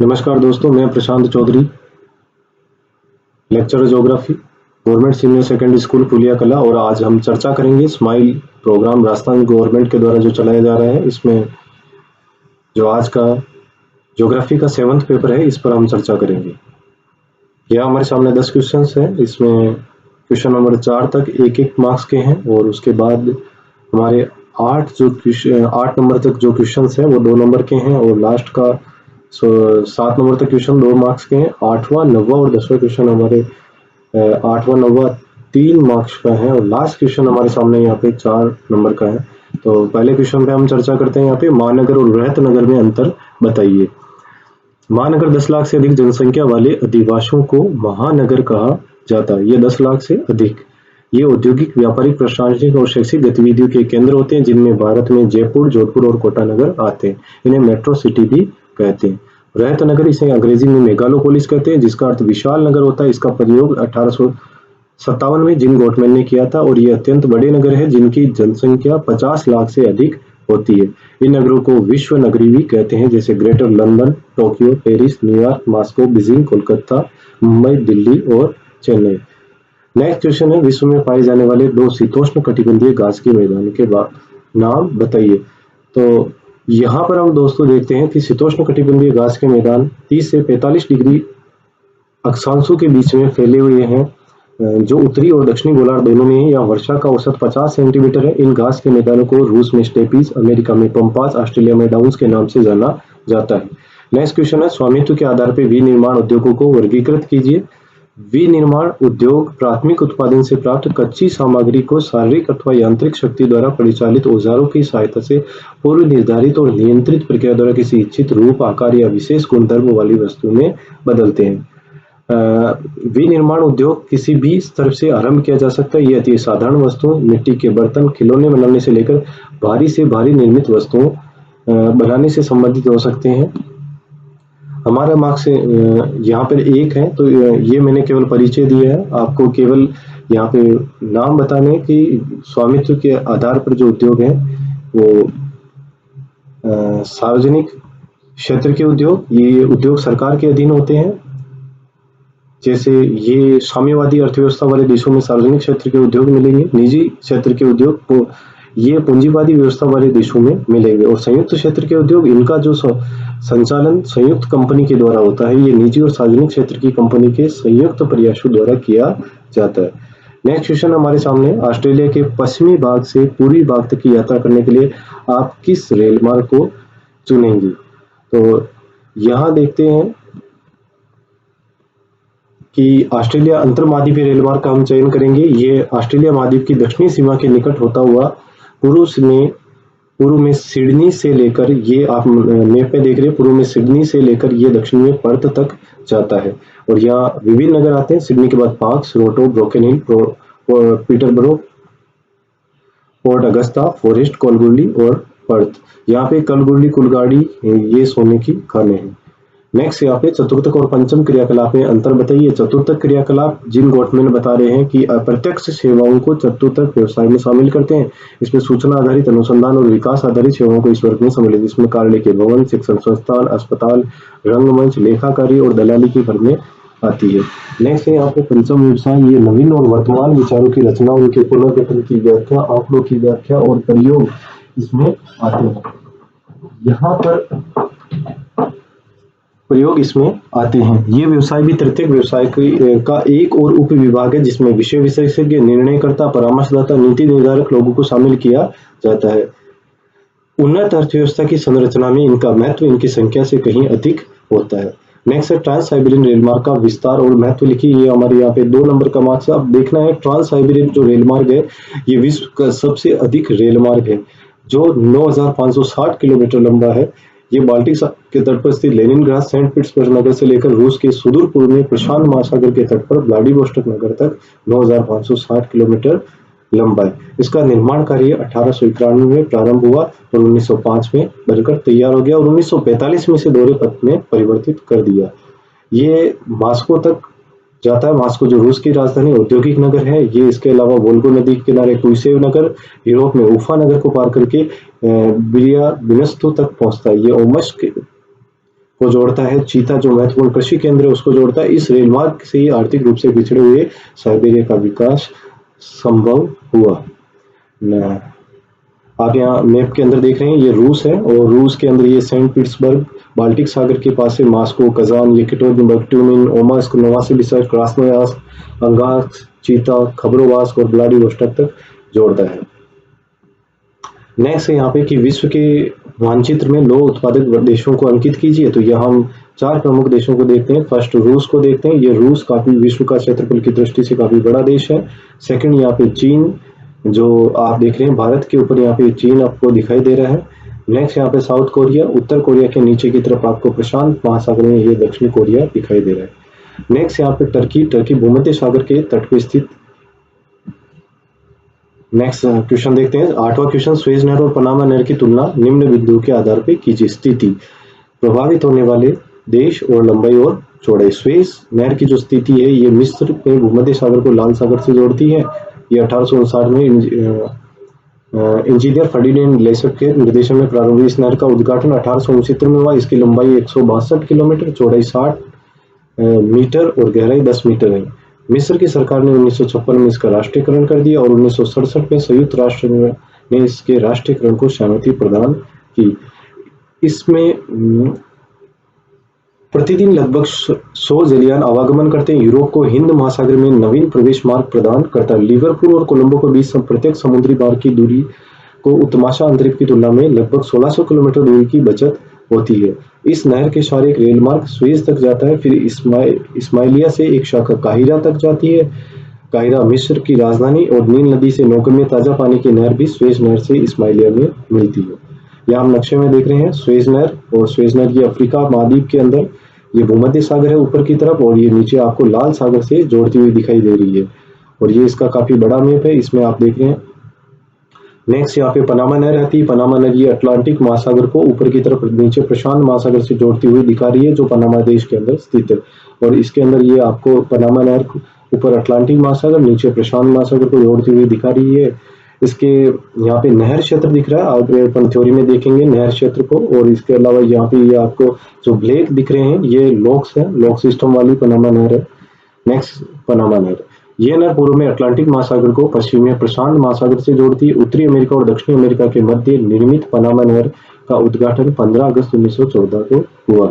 नमस्कार दोस्तों, मैं Prashant Chaudhary, lecturer geography, government senior secondary school Puliya Kala. और आज हम चर्चा करेंगे स्माइल प्रोग्राम राजस्थान गवर्नमेंट के द्वारा जो चलाया जा रहा है। इसमें जो आज का ज्योग्राफी का 7th पेपर है, इस पर हम चर्चा करेंगे। यहाँ हमारे सामने 10 क्वेश्चन हैं। इसमें क्वेश्चन नंबर 4 तक एक मार्क्स के हैं और उसके बाद हमारे 8 नंबर तक जो क्वेश्चन है वो 2 नंबर के हैं और लास्ट का 7 नंबर तक क्वेश्चन 2 मार्क्स के हैं। 8वां 9वां और 10वां क्वेश्चन हमारे 8वां 9वां 3 मार्क्स का है और लास्ट क्वेश्चन हमारे सामने यहाँ पे 4 नंबर का है। तो पहले क्वेश्चन पे हम चर्चा करते हैं। यहाँ पे महानगर और वृहत नगर में अंतर बताइए। महानगर 10 लाख से अधिक जनसंख्या वाले अधिवासियों को महानगर कहा जाता है। ये 10 लाख से अधिक ये औद्योगिक, व्यापारिक, प्रशासनिक और शैक्षिक गतिविधियों के केंद्र होते हैं, जिनमें भारत में जयपुर, जोधपुर और कोटा नगर आते हैं। इन्हें मेट्रो सिटी भी कहते हैं। वृहत नगर इसे अंग्रेजी में मेगालोपोलिस कहते हैं, जिसका अर्थ विशाल नगर होता है। इसका प्रयोग 1857 में जिम गॉटमैन ने किया था और ये अत्यंत बड़े नगर है जिनकी जनसंख्या 50 लाख से अधिक होती है। इन नगरों को विश्व नगरी भी कहते हैं, जैसे greater London, Tokyo, Paris, New York, Moscow, Beijing, Kolkata, Mumbai, Delhi और चेन्नई। नेक्स्ट क्वेश्चन है, विश्व में पाए जाने वाले 2 शीतोष्ण कटिबंधीय घास के मैदान के नाम बताइए। तो यहाँ पर हम दोस्तों देखते हैं कि शीतोष्ण कटिबंधीय घास के मैदान 30 से 45 डिग्री अक्षांशों के बीच में फैले हुए हैं, जो उत्तरी और दक्षिणी गोलार्ध दोनों में है। यहाँ वर्षा का औसत 50 सेंटीमीटर है। इन घास के मैदानों को रूस में स्टेपीज, अमेरिका में पंपास, ऑस्ट्रेलिया में डाउन्स के नाम से जाना जाता है। नेक्स्ट क्वेश्चन है, स्वामित्व के आधार पर विनिर्माण उद्योगों को वर्गीकृत कीजिए। विनिर्माण उद्योग प्राथमिक उत्पादन से प्राप्त कच्ची सामग्री को शारीरिक अथवा यांत्रिक शक्ति द्वारा परिचालित औजारों की सहायता से पूर्व निर्धारित और नियंत्रित प्रक्रिया द्वारा किसी इच्छित रूप, आकार या विशेष गुणधर्म वाली वस्तु में बदलते हैं। विनिर्माण उद्योग किसी भी स्तर से आरंभ किया जा सकता है। ये अति साधारण वस्तुओं, मिट्टी के बर्तन, खिलौने बनाने से लेकर भारी से भारी निर्मित वस्तुओं बनाने से संबंधित हो सकते हैं। हमारा मार्क्स यहाँ पर 1 है, तो ये मैंने केवल परिचय दिया है। आपको केवल यहाँ पे नाम बताने कि स्वामित्व के आधार पर जो उद्योग है वो सार्वजनिक क्षेत्र के उद्योग, ये उद्योग सरकार के अधीन होते हैं। जैसे ये साम्यवादी अर्थव्यवस्था वाले देशों में सार्वजनिक क्षेत्र के उद्योग मिलेंगे। निजी क्षेत्र के उद्योग ये पूंजीवादी व्यवस्था वाले देशों में मिलेंगे। और संयुक्त क्षेत्र के उद्योग, इनका जो संचालन संयुक्त कंपनी के द्वारा होता है। ये निजी और सार्वजनिक क्षेत्र की कंपनी के संयुक्त प्रयासों द्वारा किया जाता है। नेक्स्ट क्वेश्चन हमारे सामने, ऑस्ट्रेलिया के पश्चिमी भाग से पूर्वी भाग तक की यात्रा करने के लिए आप किस रेल मार्ग को चुनेंगे। तो यहाँ देखते हैं कि ऑस्ट्रेलिया अंतर महाद्वीपीय रेल मार्ग का हम चयन करेंगे। ये ऑस्ट्रेलिया महाद्वीप की दक्षिणी सीमा के निकट होता हुआ पूर्व में सिडनी से लेकर, ये आप मैप पे देख रहे हैं, पूर्व में सिडनी से लेकर ये दक्षिण में पर्थ तक जाता है। और यहाँ विभिन्न नगर आते हैं। सिडनी के बाद पार्क्स, रोटो, ब्रोकन हिल, पीटरबरो, पोर्ट अगस्ता, फॉरेस्ट, कोलगुरली और पर्थ। यहाँ पे कलगुरली, कुलगाड़ी ये सोने की खाने हैं। नेक्स्ट यहाँ पे चतुर्थक और पंचम क्रियाकलाप में अंतर बताइए। चतुर्थक क्रियाकलाप जिम गॉटमैन बता रहे हैं कि अप्रत्यक्ष सेवाओं को चतुर्थक व्यवसाय में शामिल करते हैं। इसमें सूचना आधारित अनुसंधान और विकास आधारित सेवाओं को इस वर्ग में सम्मिलित, इसमें कार्यालय के भवन, शिक्षण संस्थान, अस्पताल, रंगमंच, लेखाकारी और दलाली की फर्म में आती है। नेक्स्ट है यहाँ पे पंचम व्यवसाय, ये नवीन और वर्तमान विचारों की रचना, उनके पुनर्गठन की व्याख्या, आंकड़ों की व्याख्या और प्रयोग इसमें आते हैं। यहाँ पर प्रयोग इसमें आते हैं। ये व्यवसाय भी तृतीयक व्यवसाय का एक और उप विभाग है, जिसमें विषय विशेषज्ञ, निर्णयकर्ता, परामर्शदाता, नीति निर्धारक लोगों को शामिल किया जाता है। उन्नत अर्थव्यवस्था की संरचना में इनका महत्व इनकी संख्या से कहीं अधिक होता है। नेक्स्ट है ट्रांस साइबेरियन रेल मार्ग का विस्तार और महत्व लिखिए। ये हमारे यहाँ पे 2 नंबर का मार्क्स। अब देखना है, ट्रांस साइबेरियन जो रेल मार्ग है ये विश्व का सबसे अधिक रेल मार्ग है, जो 9560 किलोमीटर लंबा है। ये बाल्टिक के तट पर स्थित लेनिनग्राड, सेंट पीटर्सबर्ग नगर से लेकर रूस के सुदूर पूर्व में प्रशांत महासागर के तट पर व्लादिवोस्टोक नगर तक 9560 किलोमीटर लंबा है। इसका निर्माण कार्य 1891 में प्रारंभ हुआ और 1905 में बनकर तैयार हो गया और 1945 में इसे दोहरे पथ में परिवर्तित कर दिया। ये मॉस्को तक जाता है। मॉस्को जो रूस की राजधानी औद्योगिक नगर है। ये इसके अलावा वोल्गो नदी के किनारे कुइसेव नगर, यूरोप में उफा नगर को पार करके बिलिया बिनस्तु तक पहुंचता है। ये ओमस्क को जोड़ता है, चीता जो महत्वपूर्ण कृषि केंद्र है उसको जोड़ता है। इस रेल मार्ग से ही आर्थिक रूप से पिछड़े हुए साइबेरिया का विकास संभव हुआ। आप यहाँ मैप के अंदर देख रहे हैं, ये रूस है और रूस के अंदर ये सेंट पीटर्सबर्ग, बाल्टिक सागर के पास से मॉस्को, कजान, येकेटोरिनबर्ग, ट्यूमिन, ओमास्क, नोवासिबिर्स्क, क्रास्नोयार्स्क, अंगास्क, चीता, खबरोवास्क और व्लादिवोस्टोक तक जोड़ता है। नेक्स्ट है यहाँ पे कि विश्व के मानचित्र में लौह उत्पादक देशों को अंकित कीजिए। तो यहाँ हम 4 प्रमुख देशों को देखते हैं। फर्स्ट रूस को देखते हैं। ये रूस काफी विश्व का क्षेत्रफल की दृष्टि से काफी बड़ा देश है। सेकंड यहाँ पे चीन, जो आप देख रहे हैं भारत के ऊपर यहाँ पे चीन आपको दिखाई दे रहा है। नेक्स्ट यहाँ पे साउथ कोरिया, उत्तर कोरिया के नीचे की तरफ आपको प्रशांत महासागर में ये दक्षिणी कोरिया दिखाई दे रहा है। नेक्स्ट यहाँ पे टर्की, टर्की भूमध्य सागर के तट पे स्थित। नेक्स्ट क्वेश्चन देखते हैं। 8वां क्वेश्चन, सुएज नहर और पनामा नहर की तुलना निम्न बिंदुओं के आधार पर कीजिए। स्थिति, प्रभावित होने वाले देश और लंबाई और चौड़ाई। सुएज नहर की जो स्थिति है ये मिस्र में भूमध्य सागर को लाल सागर से जोड़ती है। ये 1859 में इंजीनियर फर्डिनेंड लेसप के निर्देशन में प्रारंभ हुई। इस नहर का उद्घाटन 1869 में हुआ। इसकी लंबाई 162 किलोमीटर, चौड़ाई 60 मीटर और गहराई 10 मीटर है। मिस्र की सरकार ने 1956 में इसका राष्ट्रीयकरण कर दिया और 1967 में संयुक्त राष्ट्र ने इसके राष्ट्रीयकरण को सहमति प्रदान की। इसमें प्रतिदिन लगभग 100 जलयान आवागमन करते हैं। यूरोप को हिंद महासागर में नवीन प्रवेश मार्ग प्रदान करता है। लिवरपूल और कोलंबो के बीच प्रत्येक समुद्री मार्ग की दूरी को उत्तमाशा अंतरिक्ष की तुलना में लगभग 1600 किलोमीटर दूरी की बचत होती है। इस नहर के सहारे एक रेल मार्ग सुएज तक जाता है, फिर इस्माइलिया से एक शाखा काहिरा तक जाती है। काहिरा मिस्र की राजधानी और नील नदी से नौगम्य ताजा पानी की नहर भी सुएज नहर से इस्माइलिया में मिलती है। यहाँ हम नक्शे में देख रहे हैं सुएज नहर, और सुएज नहर ये अफ्रीका महाद्वीप के अंदर, ये भूमध्य सागर है ऊपर की तरफ, और ये नीचे आपको लाल सागर से जोड़ती हुई दिखाई दे रही है। और ये इसका काफी बड़ा मैप है, इसमें आप देख रहे हैं। नेक्स्ट यहाँ पे पनामा नहर आती है। पनामा नहर ये अटलांटिक महासागर को ऊपर की तरफ नीचे प्रशांत महासागर से जोड़ती हुई दिखा रही है, जो पनामा देश के अंदर स्थित है। और इसके अंदर ये आपको पनामा नहर ऊपर अटलांटिक महासागर, नीचे प्रशांत महासागर को जोड़ती हुई दिखा रही है। इसके यहाँ पे नहर क्षेत्र दिख रहा है, आप अपन थ्योरी में देखेंगे नहर क्षेत्र को। और इसके अलावा यहाँ पे ये आपको जो ब्लैक दिख रहे हैं ये लॉक्स है, लॉक सिस्टम वाली पनामा नहर है। नेक्स्ट पनामा नहर, ये नहर पूर्व में अटलांटिक महासागर को, पश्चिम में प्रशांत महासागर से जोड़ती है। उत्तरी अमेरिका और दक्षिणी अमेरिका के मध्य निर्मित पनामा नहर का उद्घाटन 15 अगस्त 1914 को हुआ।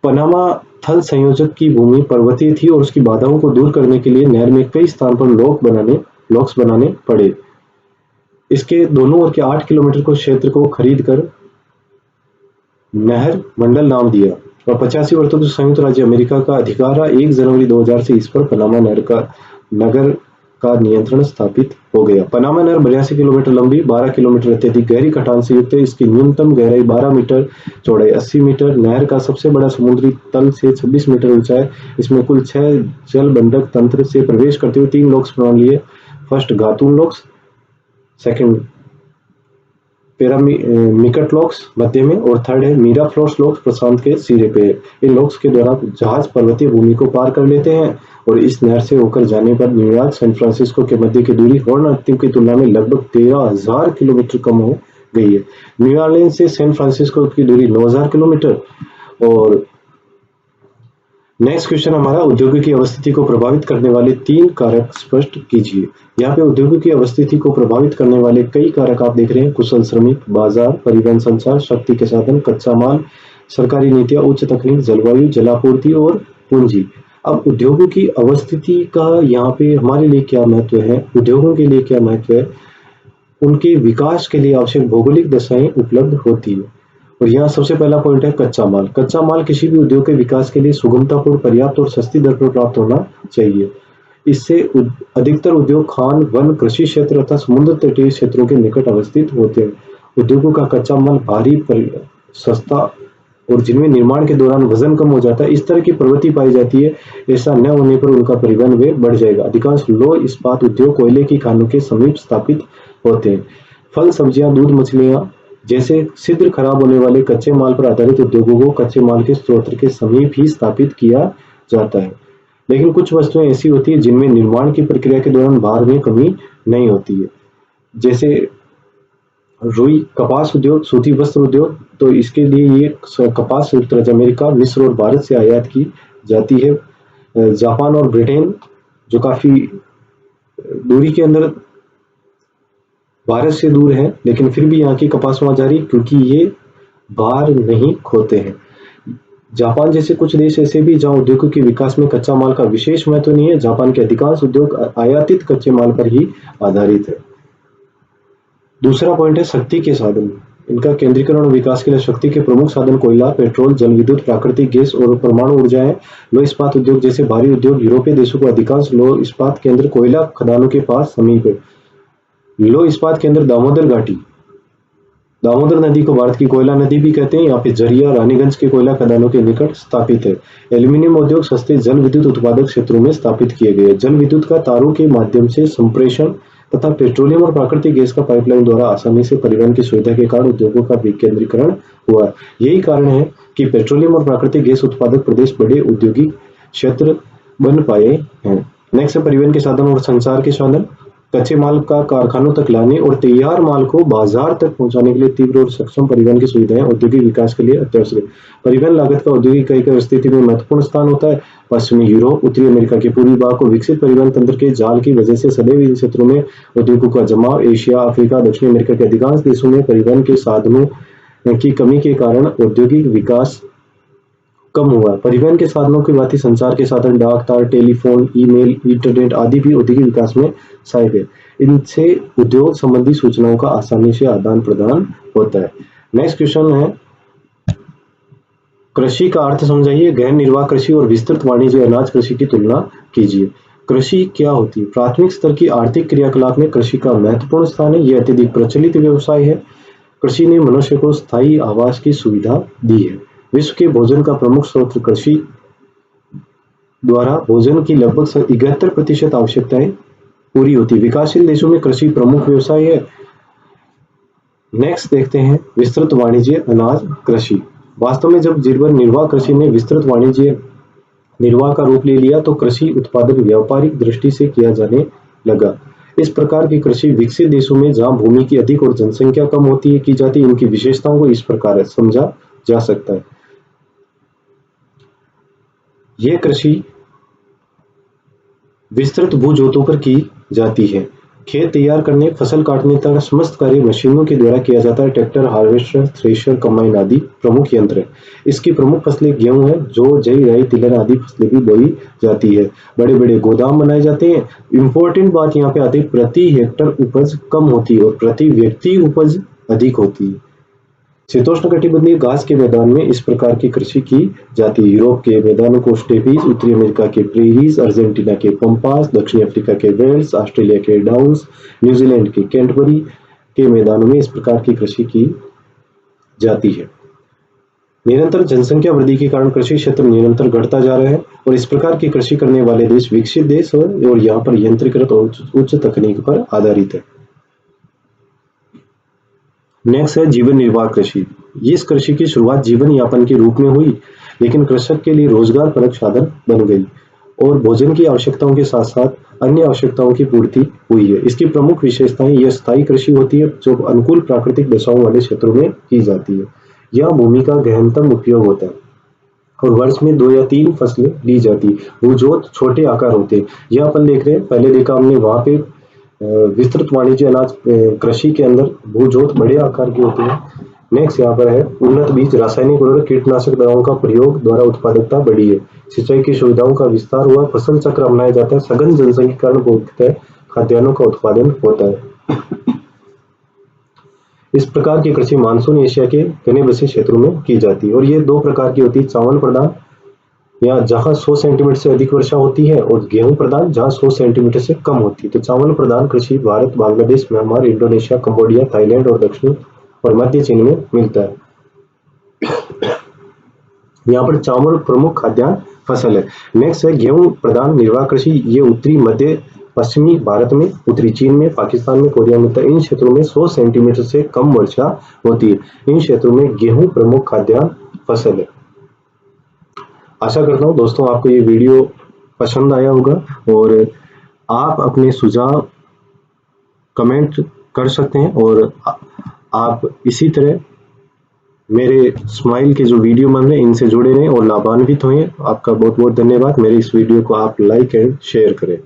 पनामा थल संयोजक की भूमि पर्वतीय थी और उसकी बाधाओं को दूर करने के लिए नहर में कई स्थान पर लॉक्स बनाने पड़े। इसके दोनों ओर के 8 किलोमीटर को क्षेत्र को खरीद कर नहर मंडल नाम दिया और 85 वर्षों तक संयुक्त राज्य अमेरिका का अधिकार रहा। 1 जनवरी 2000 से इस पर पनामा नहर का नगर का नियंत्रण स्थापित हो गया। पनामा नहर 82 किलोमीटर लंबी, 12 किलोमीटर अत्यधिक गहरी कटान से युक्त है। इसकी न्यूनतम गहराई 12 मीटर, चौड़ाई 80 मीटर। नहर का सबसे बड़ा समुद्री तल से 26 मीटर ऊंचा है। इसमें कुल 6 जल बंधक तंत्र से प्रवेश करते हुए 3 लॉक्स बना लिए। फर्स्ट गातून लॉक्स, सेकंड पिरामिकट लॉक्स मध्य में, और थर्ड है मीराफ्लोस लॉक्स प्रशांत के सिरे पे। इन लॉक्स के द्वारा जहाज पर्वतीय भूमि को पार कर लेते हैं और इस नहर से होकर जाने पर न्यूयॉर्क सैन फ्रांसिस्को के मध्य की दूरी हॉर्न अंतिम की तुलना में लगभग 13,000 किलोमीटर कम हो गई है। न्यू ऑरलियंस से सैन फ्रांसिस्को की दूरी 9,000 किलोमीटर। और नेक्स्ट क्वेश्चन हमारा, उद्योगों की अवस्थिति को प्रभावित करने वाले 3 कारक स्पष्ट कीजिए। यहाँ पे उद्योगों की अवस्थिति को प्रभावित करने वाले कई कारक आप देख रहे हैं। कुशल श्रमिक, बाजार, परिवहन, संचार, शक्ति के साधन, कच्चा माल, सरकारी नीतियां, उच्च तकनीक, जलवायु, जलापूर्ति और पूंजी। अब उद्योगों की अवस्थिति का यहाँ पे हमारे लिए क्या महत्व है, उद्योगों के लिए क्या महत्व है, उनके विकास के लिए आवश्यक भौगोलिक दशाएं उपलब्ध होती है। और यहाँ सबसे पहला पॉइंट है कच्चा माल। कच्चा माल किसी भी उद्योग के विकास के लिए सुगमतापूर्ण, पर्याप्त और सस्ती दर पर प्राप्त होना चाहिए। इससे अधिकतर उद्योग खान, वन, कृषि क्षेत्र तथा समुद्र तटीय क्षेत्रों के निकट अवस्थित होते हैं। उद्योगों का कच्चा माल भारी, सस्ता और जिनमें निर्माण के दौरान वजन कम हो जाता है, इस तरह की प्रवृत्ति पाई जाती है। ऐसा न होने पर उनका परिवहन व्यय बढ़ जाएगा। अधिकांश लौह इस्पात उद्योग कोयले की खानों के समीप स्थापित होते हैं। फल, सब्जियां, दूध, मछलियां जैसे शीघ्र खराब होने वाले कच्चे माल पर आधारित उद्योगों को कच्चे माल के स्रोत के समीप ही स्थापित किया जाता है। लेकिन कुछ वस्तुएं ऐसी होती है जिनमें निर्माण की प्रक्रिया के दौरान भार में कमी नहीं होती है। जैसे रुई कपास उद्योग, सूती वस्त्र उद्योग, तो इसके लिए ये कपास संयुक्त राज्य अमेरिका, मिस्र और भारत से आयात की जाती है। जापान और ब्रिटेन जो काफी दूरी के अंदर भारत से दूर है, लेकिन फिर भी यहाँ की कपास वहां जा रही है क्योंकि ये भार नहीं खोते हैं। जापान जैसे कुछ देश ऐसे भी जहां उद्योगों के विकास में कच्चा माल का विशेष महत्व नहीं है। जापान के अधिकांश उद्योग आयातित कच्चे माल पर ही आधारित है। दूसरा पॉइंट है शक्ति के साधन। इनका केंद्रीकरण और विकास के लिए शक्ति के प्रमुख साधन कोयला, पेट्रोल, जल विद्युत, प्राकृतिक गैस और परमाणु ऊर्जा है। लौह इस्पात उद्योग जैसे भारी उद्योग यूरोपीय देशों को अधिकांश लौह इस्पात केंद्र कोयला खदानों के पास समीप है। लौह इस्पात केंद्र दामोदर घाटी, दामोदर नदी को भारत की कोयला नदी भी कहते हैं। यहाँ पे जरिया, रानीगंज के कोयला खदानों के निकट स्थापित है। एल्यूमिनियम उद्योग सस्ते जल विद्युत उत्पादक क्षेत्रों में स्थापित किए गए। जल विद्युत का तारों के माध्यम से संप्रेषण तथा पेट्रोलियम और प्राकृतिक गैस का पाइपलाइन द्वारा आसानी से परिवहन की सुविधा के कारण उद्योगों का विकेंद्रीकरण हुआ। यही कारण है कि पेट्रोलियम और प्राकृतिक गैस उत्पादक प्रदेश बड़े औद्योगिक क्षेत्र बन पाए हैं। नेक्स्ट है परिवहन के साधन और संचार के साधन। कच्चे माल का कारखानों तक लाने और तैयार माल को बाजार तक पहुंचाने के लिए तीव्र और सक्षम परिवहन की सुविधाएं औद्योगिक विकास के लिए अत्यावश्यक है। परिवहन लागत का औद्योगिक इकाई की स्थिति में महत्वपूर्ण स्थान होता है। पश्चिमी यूरोप, उत्तरी अमेरिका के पूर्वी भाग को विकसित परिवहन तंत्र के जाल की वजह से सदैव इन क्षेत्रों में उद्योगों का जमाव। एशिया, अफ्रीका, दक्षिण अमेरिका के अधिकांश देशों में परिवहन के साधनों की कमी के कारण औद्योगिक विकास कम हुआ। परिवहन के साधनों की भांति संचार के साधन डाक तार, टेलीफोन, ईमेल, इंटरनेट आदि भी औद्योगिक विकास में सहायक है। इनसे उद्योग संबंधी सूचनाओं का आसानी से आदान प्रदान होता है। नेक्स्ट क्वेश्चन है कृषि का अर्थ समझाइए। गहन निर्वाह कृषि और विस्तृत वाणिज्य अनाज कृषि की तुलना कीजिए। कृषि क्या होती है? प्राथमिक स्तर की आर्थिक क्रियाकलाप में कृषि का महत्वपूर्ण स्थान है। यह अत्यधिक प्रचलित व्यवसाय है। कृषि ने मनुष्य को स्थायी आवास की सुविधा दी है। विश्व के भोजन का प्रमुख स्रोत कृषि द्वारा भोजन की लगभग 71% आवश्यकताएं पूरी होती है। विकासशील देशों में कृषि प्रमुख व्यवसाय है। नेक्स्ट देखते हैं विस्तृत वाणिज्य अनाज कृषि। वास्तव में जब जीवन निर्वाह कृषि ने विस्तृत वाणिज्य निर्वाह का रूप ले लिया तो कृषि उत्पादन व्यापारिक दृष्टि से किया जाने लगा। इस प्रकार की कृषि विकसित देशों में जहां भूमि की अधिक और जनसंख्या कम होती है की जाती है। इनकी विशेषताओं को इस प्रकार समझा जा सकता है। यह कृषि विस्तृत भूजोतों पर की जाती है। खेत तैयार करने, फसल काटने तक समस्त कार्य मशीनों के द्वारा किया जाता है। ट्रैक्टर, हार्वेस्टर, थ्रेशर, कंबाइन आदि प्रमुख यंत्र है। इसकी प्रमुख फसलें गेहूं है, जो जई, राई, तिलहन आदि फसलें भी बोई जाती है। बड़े बड़े गोदाम बनाए जाते हैं। इंपॉर्टेंट बात यहाँ पे आती है, प्रति हेक्टर उपज कम होती है और प्रति व्यक्ति उपज अधिक होती है। शीतोष्णकटिबंधीय घास के मैदान में इस प्रकार की कृषि की जाती है। यूरोप के मैदानों को स्टेपीज, उत्तरी अमेरिका के प्रेरीज, अर्जेंटीना के पंपास, दक्षिण अफ्रीका के वेल्स, ऑस्ट्रेलिया के डाउन्स, न्यूजीलैंड के कैंटरबरी के मैदानों में इस प्रकार की कृषि की जाती है। निरंतर जनसंख्या वृद्धि के कारण कृषि क्षेत्र निरंतर घटता जा रहा है और इस प्रकार की कृषि करने वाले देश विकसित देश है और यहाँ पर यंत्रीकृत और उच्च तकनीक पर आधारित है। नेक्स्ट है जीवन निर्वाह कृषि। इस कृषि की शुरुआत जीवन यापन के रूप में हुई, लेकिन कृषक के लिए रोजगार परक साधन बन गई और भोजन की आवश्यकताओं के साथ साथ अन्य आवश्यकताओं की पूर्ति हुई है। इसकी प्रमुख विशेषताएं, यह स्थायी कृषि होती है जो अनुकूल प्राकृतिक दशाओं वाले क्षेत्रों में की जाती है। यह भूमि का गहनतम उपयोग होता है और वर्ष में 2 या 3 फसलें ली जाती है। भूजोत छोटे आकार होते हैं। यह अपन देख रहे हैं, पहले देखा हमने वहां पे विस्तृत वाणिज्य अनाज कृषि के अंदर भूजोत बड़े आकार के होते हैं। नेक्स्ट यहाँ पर है उन्नत बीज, रासायनिक उर्वरक, कीटनाशक दवाओं का प्रयोग द्वारा उत्पादकता बढ़ी है। सिंचाई की सुविधाओं का विस्तार हुआ, फसल चक्र अपनाया जाता है। सघन जनसंख्या के कारण बहुतः खाद्यान्नों का उत्पादन होता है। इस प्रकार की कृषि मानसून एशिया के घने बसे क्षेत्रों में की जाती है और ये 2 प्रकार की होती है, चावल प्रधान या जहां 100 सेंटीमीटर से अधिक वर्षा होती है और गेहूं प्रधान जहां 100 सेंटीमीटर से कम होती है। तो चावल प्रधान कृषि Bharat, Bangladesh, Myanmar, Indonesia, Cambodia, Thailand और दक्षिण और मध्य चीन में मिलता है। यहाँ पर चावल प्रमुख खाद्यान्न फसल है। नेक्स्ट है गेहूं प्रधान निर्वाह कृषि। ये उत्तरी, मध्य, पश्चिमी भारत में, उत्तरी चीन में, पाकिस्तान में, कोरिया में, इन क्षेत्रों में 100 सेंटीमीटर से कम वर्षा होती है। इन क्षेत्रों में गेहूं प्रमुख खाद्यान्न फसल है। आशा करता हूं दोस्तों आपको ये वीडियो पसंद आया होगा और आप अपने सुझाव कमेंट कर सकते हैं और आप इसी तरह मेरे स्माइल के जो वीडियो बन रहे हैं इनसे जुड़े रहें और लाभान्वित हों। आपका बहुत बहुत धन्यवाद। मेरे इस वीडियो को आप लाइक एंड शेयर करें।